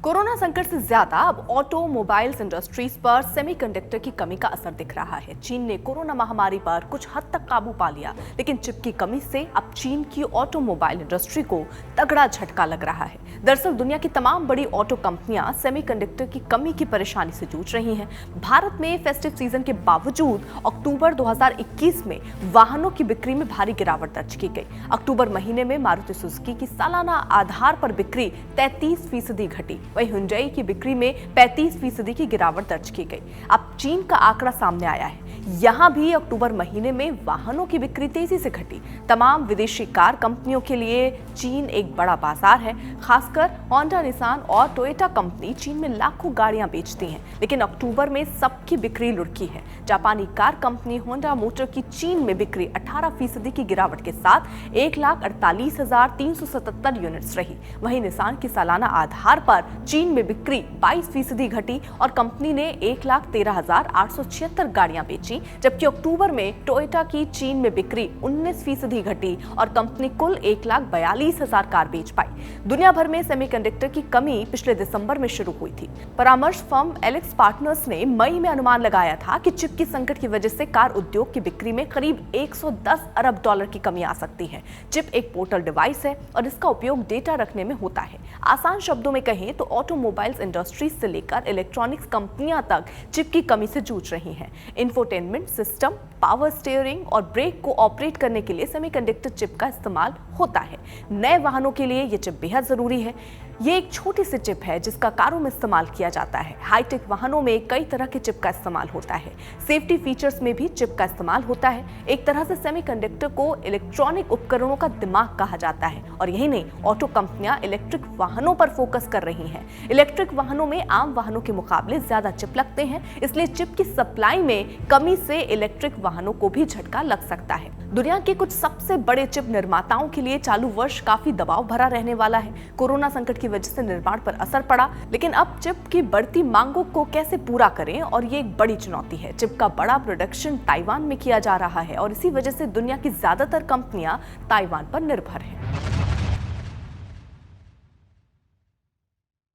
Corona संकट से ज्यादा अब ऑटोमोबाइल्स इंडस्ट्रीज पर सेमीकंडक्टर की कमी का असर दिख रहा है। चीन ने कोरोना महामारी पर कुछ हद तक काबू पा लिया, लेकिन चिप की कमी से अब चीन की ऑटोमोबाइल इंडस्ट्री को तगड़ा झटका लग रहा है। दरअसल दुनिया की तमाम बड़ी ऑटो कंपनियां सेमीकंडक्टर की कमी की परेशानी से जूझ रही हैं। भारत में फेस्टिव सीजन के बावजूद अक्टूबर 2021 में वाहनों की बिक्री में भारी गिरावट दर्ज की गई। अक्टूबर महीने में मारुति सुजुकी की सालाना आधार पर बिक्री 33% घटी, वहीं हुंडई की बिक्री में 35% की गिरावट दर्ज की गई। अब चीन का आंकड़ा सामने आया है, यहां भी अक्टूबर महीने में वाहनों की बिक्री तेजी से घटी। तमाम विदेशी कार कंपनियों के लिए चीन एक बड़ा बाजार है। खासकर होंडा, निसान और टोयोटा कंपनी चीन में लाखों गाड़ियां बेचती हैं, लेकिन अक्टूबर में सबकी बिक्री लुढ़की है। जापानी कार कंपनी होंडा मोटर की चीन में बिक्री 18% की गिरावट के साथ 1,48,377 यूनिट्स रही। वहीं निसान की सालाना आधार पर चीन में बिक्री 22% घटी और कंपनी ने 1,13,876 गाड़ियां बेची, जबकि अक्टूबर में टोयोटा की चीन में बिक्री 19% घटी और कंपनी कुल 1,42,000 कार बेच पाई। दुनिया भर में सेमीकंडक्टर की कमी पिछले दिसंबर में शुरू हुई थी। परामर्श फर्म एलेक्स पार्टनर्स ने मई में अनुमान लगाया था कि चिप की संकट की वजह से कार उद्योग की बिक्री में करीब 110 अरब डॉलर की कमी आ सकती है। चिप एक पोर्टल डिवाइस है और इसका उपयोग डेटा रखने में होता है। आसान शब्दों में कहें तो ऑटोमोबाइल्स इंडस्ट्रीज से लेकर इलेक्ट्रॉनिक्स कंपनियां तक चिप की कमी से जूझ रही हैं। इंफोटेनमेंट सिस्टम, पावर स्टीयरिंग और ब्रेक को ऑपरेट करने के लिए सेमीकंडक्टर चिप का इस्तेमाल होता है। नए वाहनों के लिए ये चिप बेहद जरूरी है। ये एक छोटी सी चिप है जिसका कारों में इस्तेमाल किया जाता है। हाईटेक वाहनों में कई तरह के चिप का इस्तेमाल होता है। सेफ्टी फीचर्स में भी चिप का इस्तेमाल होता है। एक तरह से सेमीकंडक्टर को इलेक्ट्रॉनिक उपकरणों का दिमाग कहा जाता है। और यही नहीं, ऑटो कंपनियां इलेक्ट्रिक वाहनों पर फोकस कर रही हैं। इलेक्ट्रिक वाहनों में आम वाहनों के मुकाबले ज्यादा चिप लगते हैं, इसलिए चिप की सप्लाई में कमी से इलेक्ट्रिक वाहनों को भी झटका लग सकता है। दुनिया के कुछ सबसे बड़े चिप निर्माताओं के लिए चालू वर्ष काफी दबाव भरा रहने वाला है। कोरोना संकट की वजह से निर्माण पर असर पड़ा, लेकिन अब चिप की बढ़ती मांगों को कैसे पूरा करें, और ये एक बड़ी चुनौती है। चिप का बड़ा प्रोडक्शन ताइवान में किया जा रहा है और इसी वजह से दुनिया की ज्यादातर कंपनियां ताइवान पर निर्भर हैं।